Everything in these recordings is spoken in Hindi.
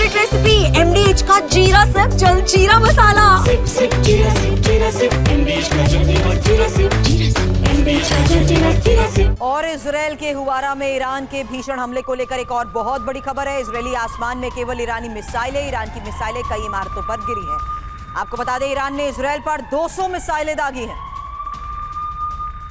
फेवरेट रेसिपी MDH का जीरा सिप जलजीरा मसाला। सिप सिप जीरा सिप MDH का जलजीरा और जीरा सिप MDH का जलजीरा जीरा सिप। और इजराइल के हुवारा में ईरान के भीषण हमले को लेकर एक और बहुत बड़ी खबर है। इजरायली आसमान में केवल ईरानी मिसाइलें, ईरान की मिसाइलें कई इमारतों पर गिरी हैं। आपको बता दें, ईरान ने इजराइल पर 200 मिसाइलें दागी हैं।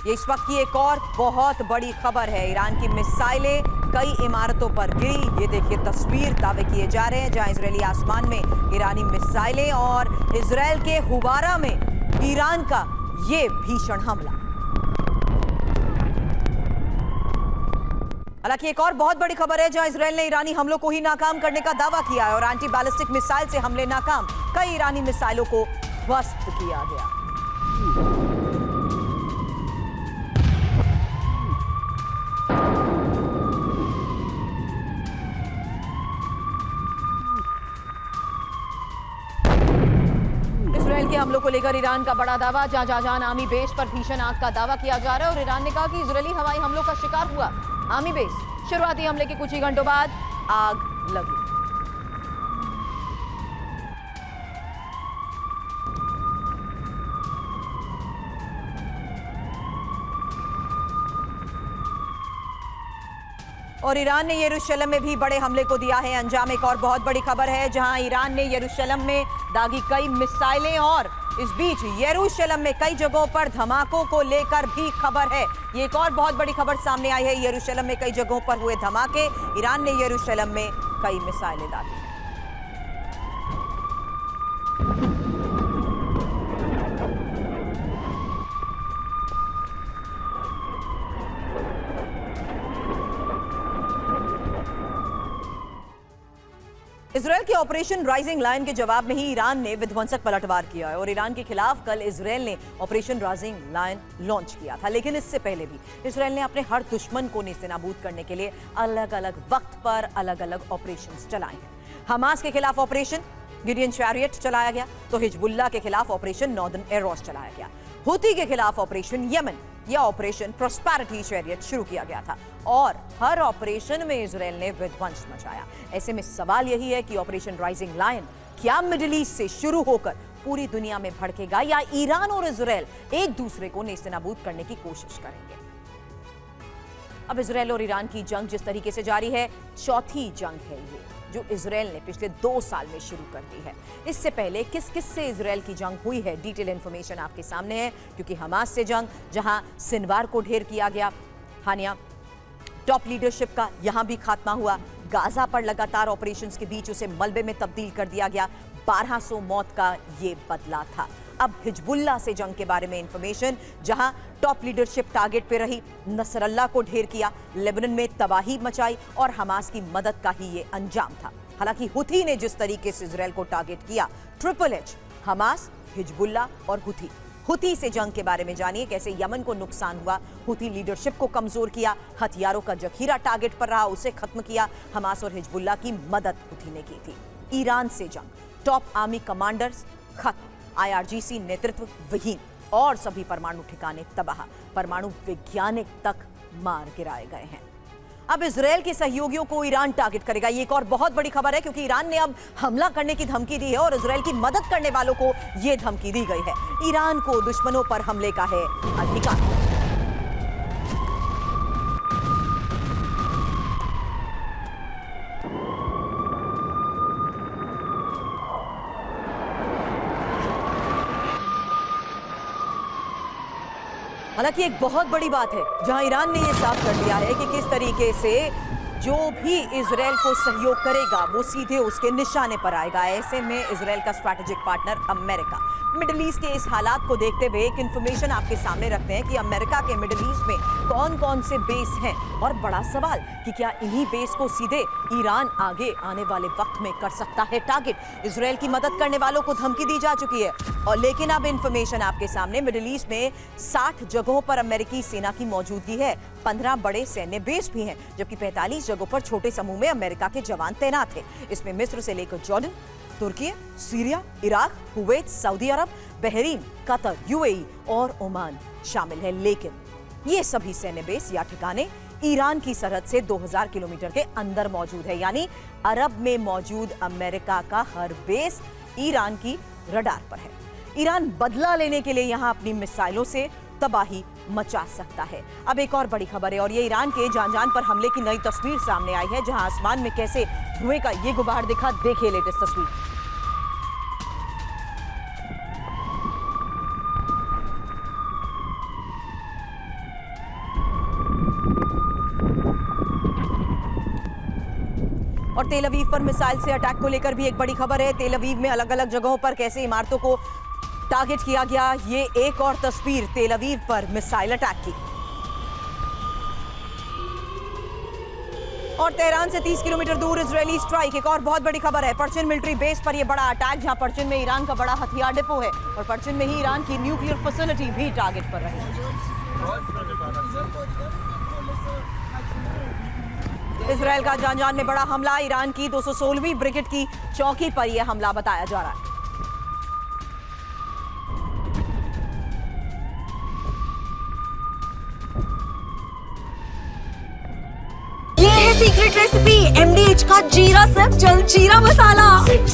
ये इस वक्त की एक और बहुत बड़ी खबर है। ईरान की मिसाइलें कई इमारतों पर गिरी। ये देखिए तस्वीर, दावे किए जा रहे हैं जहां इजरायली आसमान में ईरानी मिसाइलें और इजराइल के हुवारा में ईरान का ये भीषण हमला। हालांकि एक और बहुत बड़ी खबर है जहां इजराइल ने ईरानी हमलों को ही नाकाम करने का दावा किया है और एंटी बैलिस्टिक मिसाइल से हमले नाकाम। कई ईरानी मिसाइलों को ध्वस्त किया गया। इजराइल के हमलों को लेकर ईरान का बड़ा दावा। जाजान आर्मी बेस पर भीषण आग का दावा किया जा रहा है और ईरान ने कहा कि इजरायली हवाई हमलों का शिकार हुआ आर्मी बेस। शुरुआती हमले के कुछ ही घंटों बाद आग लगी। और ईरान ने यरूशलेम में भी बड़े हमले को दिया है अंजाम। एक और बहुत बड़ी खबर है जहां ईरान ने यरूशलेम में दागी कई मिसाइलें और इस बीच यरूशलेम में कई जगहों पर धमाकों को लेकर भी खबर है। ये एक और बहुत बड़ी खबर सामने आई है। यरूशलेम में कई जगहों पर हुए धमाके। ईरान ने यरूशलेम में कई मिसाइलें दागी। इजराइल के ऑपरेशन राइजिंग लायन के जवाब में ही ईरान ने विध्वंसक पलटवार किया है और ईरान के खिलाफ कल इजराइल ने ऑपरेशन राइजिंग लायन लॉन्च किया था। लेकिन इससे पहले भी इजराइल ने अपने हर दुश्मन को नेस्तनाबूद करने के लिए अलग अलग वक्त पर अलग अलग ऑपरेशंस चलाए हैं। हमास के खिलाफ ऑपरेशन गिडियन चैरियट चलाया गया तो हिजबुल्लाह के खिलाफ ऑपरेशन नॉर्दर्न एरोस चलाया गया। हुती के खिलाफ ऑपरेशन यमन या ऑपरेशन प्रॉस्पेरिटी चैरियट शुरू किया गया था और हर ऑपरेशन में इजराइल ने विध्वंस मचाया। ऐसे में सवाल यही है कि ऑपरेशन राइजिंग लायन क्या मिडिल ईस्ट से शुरू होकर पूरी दुनिया में भड़केगा या ईरान और इजराइल एक दूसरे को नेस्तनाबूद करने की कोशिश करेंगे। अब इजराइल और ईरान की जंग जिस तरीके से जारी है, चौथी जंग है ये जो इजराइल ने पिछले 2 साल में शुरू कर दी है। इससे पहले किस किस से इजराइल की जंग हुई है, डिटेल इंफॉर्मेशन आपके सामने है। क्योंकि हमास से जंग, जहां सिनवार को ढेर किया गया, हानिया टॉप लीडरशिप का यहां भी खात्मा हुआ। गाजा पर लगातार ऑपरेशंस के बीच उसे मलबे में तब्दील कर दिया गया। 1200 मौत का ये बदला था। अब हिजबुल्लाह से जंग के बारे में इंफॉर्मेशन, जहां टॉप लीडरशिप टारगेट पे रही, नसरल्लाह को ढेर किया, लेबनान में तबाही मचाई और हमास की मदद का ही ये अंजाम था। हालांकि हुथी ने जिस तरीके से इजराइल को टारगेट किया, ट्रिपल एच, हमास, हिजबुल्लाह और हुथी। हुथी से जंग के बारे में जानिए, कैसे यमन को नुकसान हुआ, हुथी लीडरशिप को कमजोर किया, हथियारों का जखीरा टारगेट पर रहा, उसे खत्म किया। हमास और हिजबुल्लाह की मदद हुथी ने की थी। ईरान से जंग, टॉप आर्मी कमांडर्स खत्म, IRGC नेतृत्व विहीन और सभी परमाणु ठिकाने तबाह, परमाणु वैज्ञानिक तक मार गिराए गए हैं। अब इजराइल के सहयोगियों को ईरान टारगेट करेगा। ये एक और बहुत बड़ी खबर है क्योंकि ईरान ने अब हमला करने की धमकी दी है और इजराइल की मदद करने वालों को यह धमकी दी गई है। ईरान को दुश्मनों पर हमले का है अधिकार। हालांकि एक बहुत बड़ी बात है जहां ईरान ने यह साफ कर दिया है कि किस तरीके से जो भी इजराइल को सहयोग करेगा वो सीधे उसके निशाने पर आएगा। ऐसे में इजराइल का strategic partner America middle east के इस हालात को देखते हुए एक इंफॉर्मेशन आपके सामने रखते हैं कि अमेरिका के मिडिल ईस्ट में कौन कौन से बेस हैं और बड़ा सवाल कि क्या इन्हीं बेस को सीधे ईरान आगे आने वाले वक्त में कर सकता है टारगेट। इजराइल की मदद करने वालों को धमकी दी जा चुकी है और लेकिन अब इंफॉर्मेशन आपके सामने, मिडिल ईस्ट में 60 जगहों पर अमेरिकी सेना की मौजूदगी है। 15 बड़े सैन्य बेस भी हैं, जबकि 45 जगहों पर छोटे समूह में अमेरिका के जवान तैनात हैं। इसमें मिस्र से लेकर जॉर्डन, तुर्की, सीरिया, इराक, कुवैत, सऊदी अरब, बहरीन, कतर, UAE और ओमान शामिल है। लेकिन ये सभी सैन्य बेस या ठिकाने ईरान की सरहद से 2000 किलोमीटर के अंदर मौजूद है। यानी अरब में मौजूद अमेरिका का हर बेस ईरान की रडार पर है। ईरान बदला लेने के लिए यहां अपनी मिसाइलों से तबाही मचा सकता है। अब एक और बड़ी खबर है और ये ईरान के जान पर हमले की नई तस्वीर सामने आई है, जहां आसमान में कैसे धुएं का ये गुबार दिखा। देखिए लेटेस्ट तस्वीर। और तेल अवीव पर मिसाइल से अटैक को लेकर भी एक बड़ी खबर है। तेल अवीव में अलग अलग जगहों पर कैसे इमारतों को टारगेट किया गया, ये एक और तस्वीर तेल अवीव पर मिसाइल अटैक की। और तेहरान से 30 किलोमीटर दूर इजरायली स्ट्राइक, एक और बहुत बड़ी खबर है। पर्चिन मिलिट्री बेस पर यह बड़ा अटैक, जहां पर्चिन में ईरान का बड़ा हथियार डिपो है और पर्चिन में ही ईरान की न्यूक्लियर फैसिलिटी भी टारगेट पर रही। इजरायल का जान में बड़ा हमला, ईरान की 216वीं ब्रिगेड की चौकी पर यह हमला बताया जा रहा है। ये है सीक्रेट रेसिपी MDH का जीरा सब जल जीरा मसाला। सिप